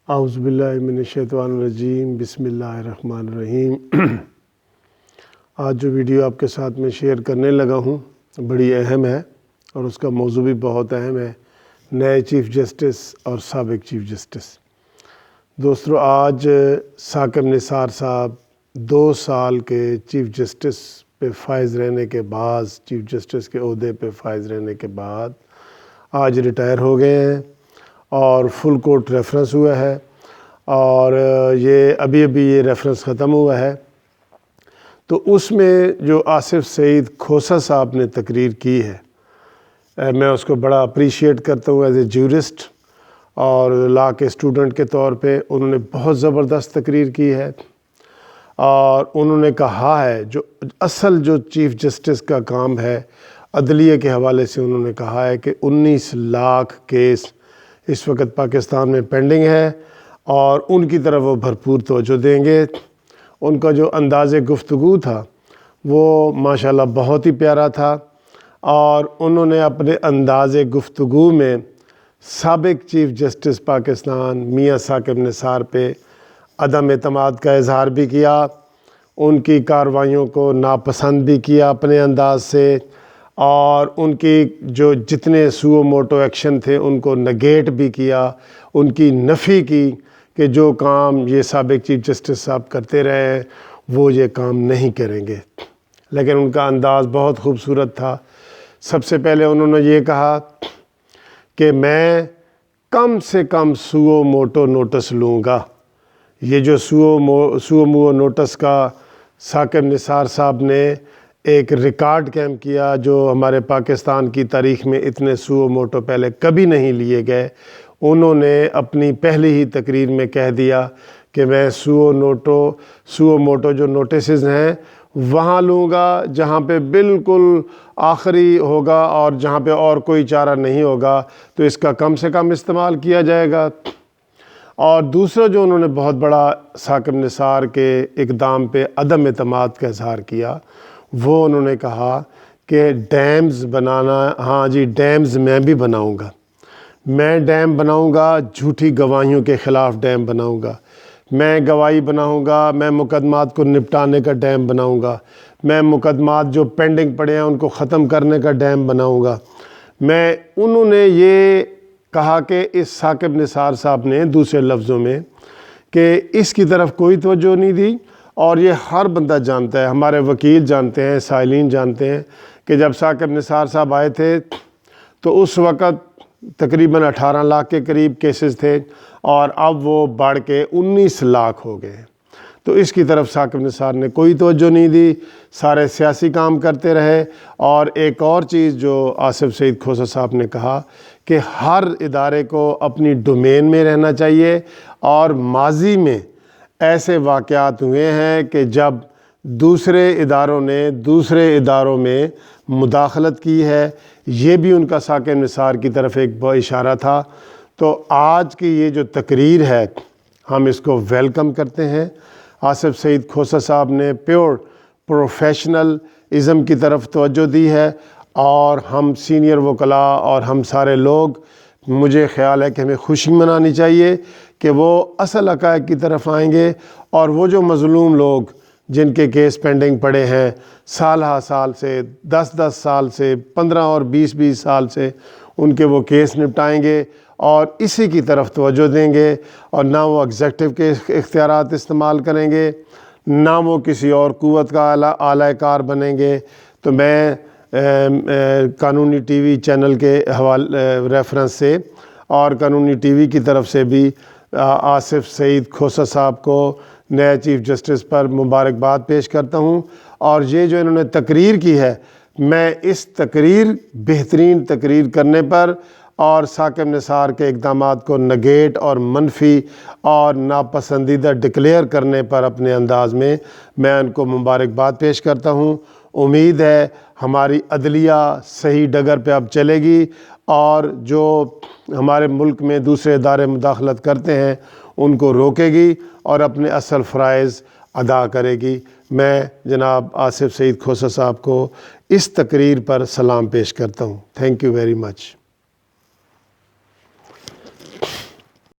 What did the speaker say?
اعوذ باللہ من الشیطان الرجیم، بسم اللہ الرحمن الرحیم۔ آج جو ویڈیو آپ کے ساتھ میں شیئر کرنے لگا ہوں بڑی اہم ہے اور اس کا موضوع بھی بہت اہم ہے، نئے چیف جسٹس اور سابق چیف جسٹس۔ دوستو، آج ثاقب نثار صاحب 2 سال کے چیف جسٹس پہ فائز رہنے کے بعد، چیف جسٹس کے عہدے پہ فائز رہنے کے بعد آج ریٹائر ہو گئے ہیں اور فل کورٹ ریفرنس ہوا ہے، اور یہ ابھی یہ ریفرنس ختم ہوا ہے۔ تو اس میں جو آصف سعید کھوسہ صاحب نے تقریر کی ہے، میں اس کو بڑا اپریشیٹ کرتا ہوں ایز اے جیورسٹ اور لا کے اسٹوڈنٹ کے طور پہ۔ انہوں نے بہت زبردست تقریر کی ہے اور انہوں نے کہا ہے جو اصل جو چیف جسٹس کا کام ہے عدلیہ کے حوالے سے، انہوں نے کہا ہے کہ 19 لاکھ کیس اس وقت پاکستان میں پینڈنگ ہے اور ان کی طرف وہ بھرپور توجہ دیں گے۔ ان کا جو انداز گفتگو تھا وہ ماشاءاللہ بہت ہی پیارا تھا، اور انہوں نے اپنے انداز گفتگو میں سابق چیف جسٹس پاکستان میاں ثاقب نثار پہ عدم اعتماد کا اظہار بھی کیا، ان کی کارروائیوں کو ناپسند بھی کیا اپنے انداز سے، اور ان کی جو جتنے سو موٹو ایکشن تھے ان کو نگیٹ بھی کیا، ان کی نفی کی کہ جو کام یہ سابق چیف جسٹس صاحب کرتے رہے ہیں وہ یہ کام نہیں کریں گے۔ لیکن ان کا انداز بہت خوبصورت تھا۔ سب سے پہلے انہوں نے یہ کہا کہ میں کم سے کم سو موٹو نوٹس لوں گا۔ یہ جو سو موٹو نوٹس کا ثاقب نثار صاحب نے ایک ریکارڈ قائم کیا، جو ہمارے پاکستان کی تاریخ میں اتنے سو موٹو پہلے کبھی نہیں لیے گئے۔ انہوں نے اپنی پہلی ہی تقریر میں کہہ دیا کہ میں سو موٹو جو نوٹسز ہیں وہاں لوں گا جہاں پہ بالکل آخری ہوگا اور جہاں پہ اور کوئی چارہ نہیں ہوگا، تو اس کا کم سے کم استعمال کیا جائے گا۔ اور دوسرا جو انہوں نے بہت بڑا ثاقب نثار کے اقدام پہ عدم اعتماد کا اظہار کیا، وہ انہوں نے کہا کہ ڈیمز بنانا، ہاں جی ڈیمز میں بھی بناؤں گا، میں ڈیم بناؤں گا، جھوٹی گواہیوں کے خلاف ڈیم بناؤں گا، میں گواہی بناؤں گا، میں مقدمات کو نپٹانے کا ڈیم بناؤں گا، میں مقدمات جو پینڈنگ پڑے ہیں ان کو ختم کرنے کا ڈیم بناؤں گا۔ انہوں نے یہ کہا کہ اس ثاقب نثار صاحب نے دوسرے لفظوں میں کہ اس کی طرف کوئی توجہ نہیں دی، اور یہ ہر بندہ جانتا ہے، ہمارے وکیل جانتے ہیں، سائلین جانتے ہیں کہ جب ثاقب نثار صاحب آئے تھے تو اس وقت تقریباً 18 لاکھ کے قریب کیسز تھے، اور اب وہ بڑھ کے 19 لاکھ ہو گئے۔ تو اس کی طرف ثاقب نثار نے کوئی توجہ نہیں دی، سارے سیاسی کام کرتے رہے۔ اور ایک اور چیز جو آصف سعید کھوسہ صاحب نے کہا کہ ہر ادارے کو اپنی ڈومین میں رہنا چاہیے، اور ماضی میں ایسے واقعات ہوئے ہیں کہ جب دوسرے اداروں نے دوسرے اداروں میں مداخلت کی ہے، یہ بھی ان کا ثاقب نثار کی طرف ایک اشارہ تھا۔ تو آج کی یہ جو تقریر ہے ہم اس کو ویلکم کرتے ہیں۔ آصف سعید کھوسہ صاحب نے پیور پروفیشنل ازم کی طرف توجہ دی ہے، اور ہم سینئر وکلاء اور ہم سارے لوگ، مجھے خیال ہے کہ ہمیں خوشی منانی چاہیے کہ وہ اصل حقائق کی طرف آئیں گے، اور وہ جو مظلوم لوگ جن کے کیس پینڈنگ پڑے ہیں سالہ سال سے، 10 سال سے، 15 اور 20 سال سے، ان کے وہ کیس نپٹائیں گے اور اسی کی طرف توجہ دیں گے، اور نہ وہ ایگزیکٹو کے اختیارات استعمال کریں گے، نہ وہ کسی اور قوت کا اعلی کار بنیں گے۔ تو میں قانونی ٹی وی چینل کے ریفرنس سے اور قانونی ٹی وی کی طرف سے بھی آصف سعید کھوسہ صاحب کو نئے چیف جسٹس پر مبارکباد پیش کرتا ہوں۔ اور یہ جو انہوں نے تقریر کی ہے، میں اس بہترین تقریر کرنے پر اور ثاقب نثار کے اقدامات کو نگیٹ اور منفی اور ناپسندیدہ ڈکلیئر کرنے پر اپنے انداز میں ان کو مبارکباد پیش کرتا ہوں۔ امید ہے ہماری عدلیہ صحیح ڈگر پہ اب چلے گی، اور جو ہمارے ملک میں دوسرے ادارے مداخلت کرتے ہیں ان کو روکے گی اور اپنے اصل فرائض ادا کرے گی۔ میں جناب آصف سعید کھوسہ صاحب کو اس تقریر پر سلام پیش کرتا ہوں۔ Thank you very much.